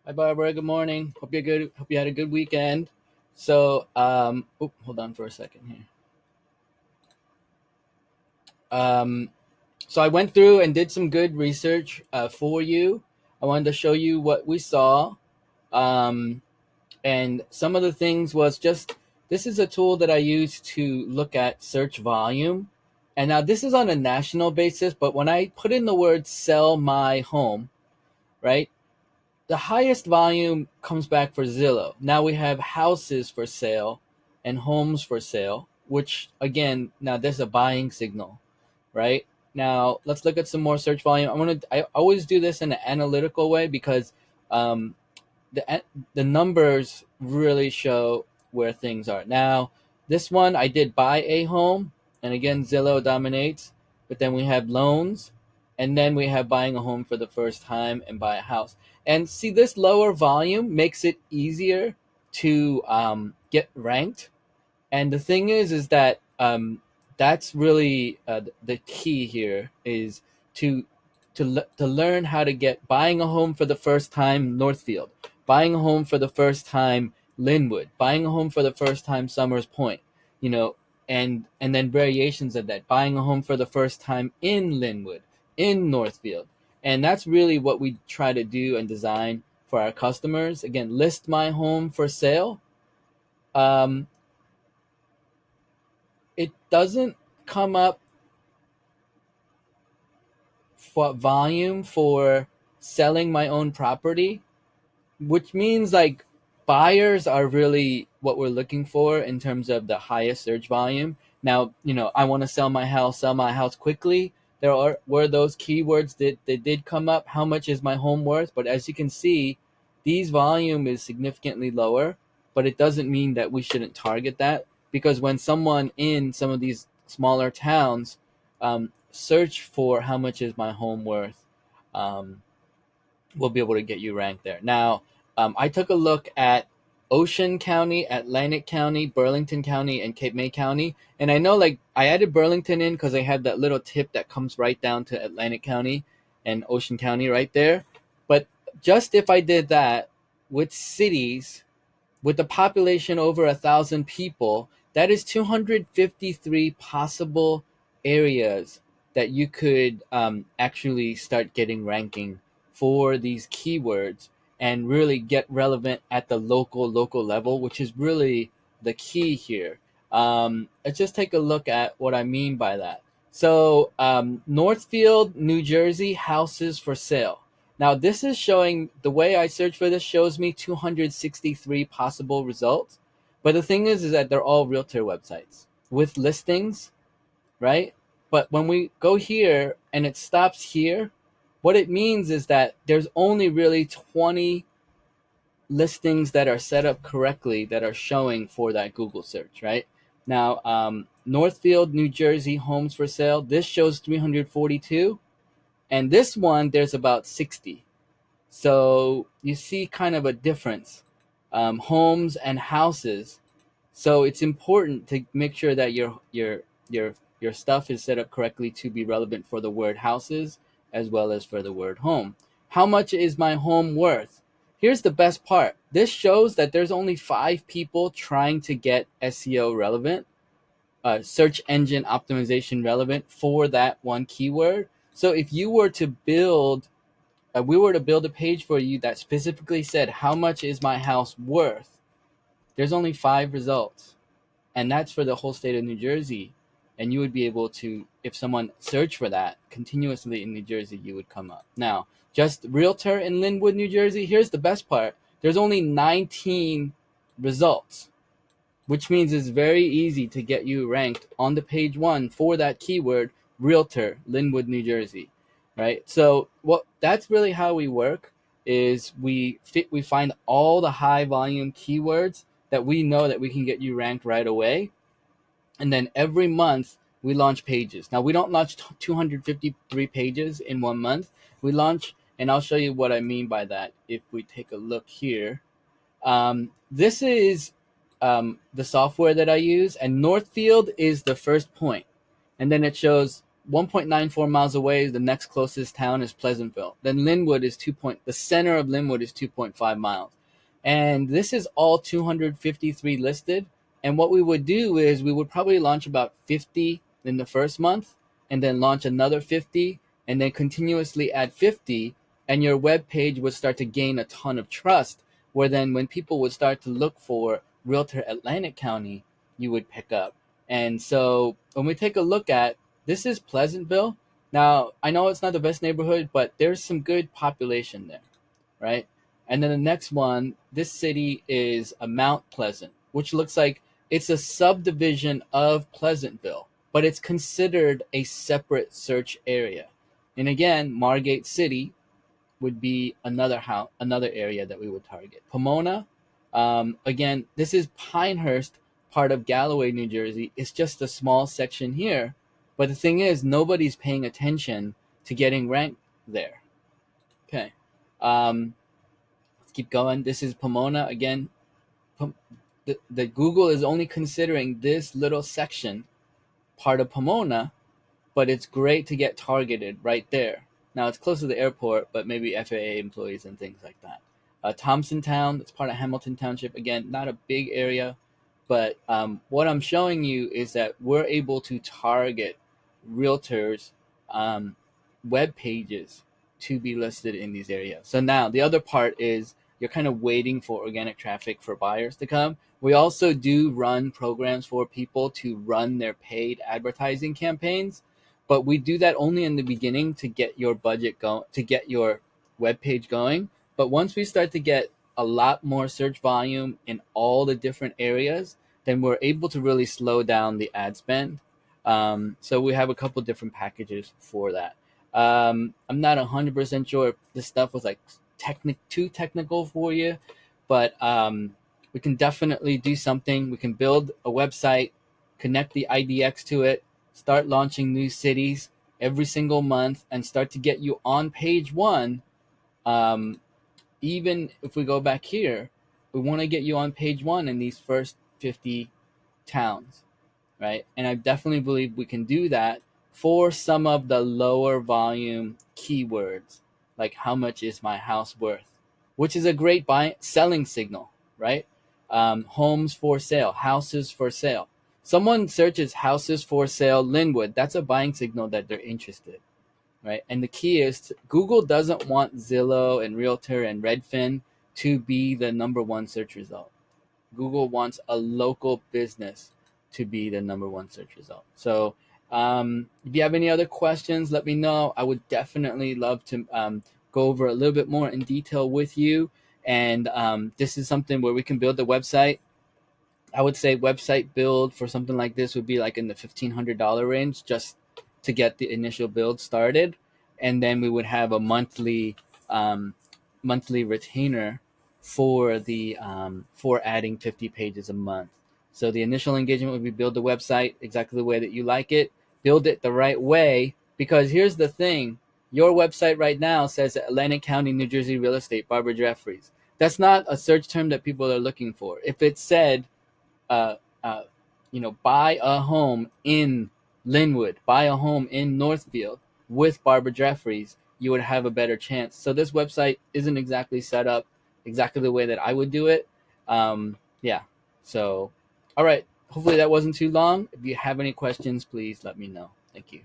Hi, Barbara. Good morning. Hope you're good. Hope you had a good weekend. Hold on for a second here. Um, so I went through and did some good research for you. I wanted to show you what we saw. Um, and some of the things was just this is a tool that I use to look at search volume. And now this is on a national basis, but when I put in the word sell my home, right? The highest volume comes back for Zillow. Now we have houses for sale and homes for sale, which again, now there's a buying signal, right? Now let's look at some more search volume. I always do this in an analytical way because um, the numbers really show where things are. Now, this one I did buy a home, and again Zillow dominates, but then we have loans, and then we have buying a home for the first time and buy a house. And see, this lower volume makes it easier to get ranked. And the thing is that that's really the key here is to to learn how to get buying a home for the first time Northfield, buying a home for the first time Linwood, buying a home for the first time Summers Point, you know, and then variations of that, buying a home for the first time in Linwood, in Northfield. And that's really what we try to do and design for our customers. Again, list my home for sale. Um, it doesn't come up for volume for selling my own property, which means like buyers are really what we're looking for in terms of the highest search volume. Now, I want to sell my house quickly. Were those keywords that they did come up. How much is my home worth? But as you can see, these volume is significantly lower, but it doesn't mean that we shouldn't target that because when someone in some of these smaller towns search for how much is my home worth, um, we'll be able to get you ranked there. Now, I took a look at Ocean County, Atlantic County, Burlington County, and Cape May County. And I know like I added Burlington in because I had that little tip that comes right down to Atlantic County and Ocean County right there. But just if I did that with cities with a population over 1,000 people, that is 253 possible areas that you could actually start getting ranking for these keywords and really get relevant at the local level, which is really the key here. Let's just take a look at what I mean by that. So, Northfield, New Jersey, houses for sale. Now, this is showing the way I search for this shows me 263 possible results. But the thing is that they're all realtor websites with listings, right? But when we go here and it stops here, what it means is that there's only really 20 listings that are set up correctly that are showing for that Google search, right? Now, Northfield, New Jersey, homes for sale, this shows 342. And this one, there's about 60. So you see kind of a difference. Homes and houses. So it's important to make sure that your stuff is set up correctly to be relevant for the word houses as well as for the word home. How much is my home worth? Here's the best part. This shows that there's only 5 people trying to get SEO relevant, search engine optimization relevant for that one keyword. So if you were to build we were to build a page for you that specifically said how much is my house worth, there's only 5 results, and that's for the whole state of New Jersey. And you would be able to, if someone searched for that continuously in New Jersey, you would come up. Now, just realtor in Linwood, New Jersey, here's the best part. There's only 19 results, which means it's very easy to get you ranked on the page one for that keyword, realtor, Linwood, New Jersey, right? So what that's really how we work is we find all the high volume keywords that we know that we can get you ranked right away. And then every month we launch pages. Now we don't launch 253 pages in one month. We launch, and I'll show you what I mean by that if we take a look here. This is the software that I use, and Northfield is the first point, and then it shows 1.94 miles away, the next closest town is Pleasantville. Then Linwood is the center of Linwood is 2.5 miles. And this is all 253 listed. And what we would do is we would probably launch about 50 in the first month, and then launch another 50, and then continuously add 50, and your web page would start to gain a ton of trust, where then when people would start to look for Realtor Atlantic County, you would pick up. And so when we take a look at this is Pleasantville. Now, I know it's not the best neighborhood, but there's some good population there, right? And then the next one, this city is a Mount Pleasant, which looks like it's a subdivision of Pleasantville, but it's considered a separate search area. And again, Margate City would be another area that we would target. Pomona, again, this is Pinehurst, part of Galloway, New Jersey. It's just a small section here, but the thing is, nobody's paying attention to getting ranked there. Okay, let's keep going. This is Pomona again. The Google is only considering this little section part of Pomona, but it's great to get targeted right there. Now it's close to the airport, but maybe FAA employees and things like that. Thompson Town, that's part of Hamilton Township. Again, not a big area, but what I'm showing you is that we're able to target realtors' web pages to be listed in these areas. So now the other part is you're kind of waiting for organic traffic for buyers to come. We also do run programs for people to run their paid advertising campaigns, but we do that only in the beginning to get your budget going, to get your web page going. But once we start to get a lot more search volume in all the different areas, then we're able to really slow down the ad spend. So we have a couple different packages for that. I'm not 100% sure if this stuff was like too technical for you, but we can definitely do something. We can build a website, connect the IDX to it, start launching new cities every single month, and start to get you on page one. Even if we go back here, we want to get you on page one in these first 50 towns, right? And I definitely believe we can do that for some of the lower volume keywords, like how much is my house worth, which is a great selling signal, right? Homes for sale, houses for sale. Someone searches houses for sale Linwood, that's a buying signal that they're interested, right? And the key is Google doesn't want Zillow and Realtor and Redfin to be the number one search result. Google wants a local business to be the number one search result. So if you have any other questions, let me know. I would definitely love to go over a little bit more in detail with you. And this is something where we can build the website. I would say website build for something like this would be like in the $1,500 range just to get the initial build started. And then we would have a monthly retainer for the for adding 50 pages a month. So the initial engagement would be build the website exactly the way that you like it, build it the right way, because here's the thing. Your website right now says Atlantic County, New Jersey real estate, Barbara Jeffries. That's not a search term that people are looking for. If it said, uh, uh, buy a home in Linwood, buy a home in Northfield with Barbara Jeffries, you would have a better chance. So this website isn't exactly set up exactly the way that I would do it. Yeah. So, all right. Hopefully that wasn't too long. If you have any questions, please let me know. Thank you.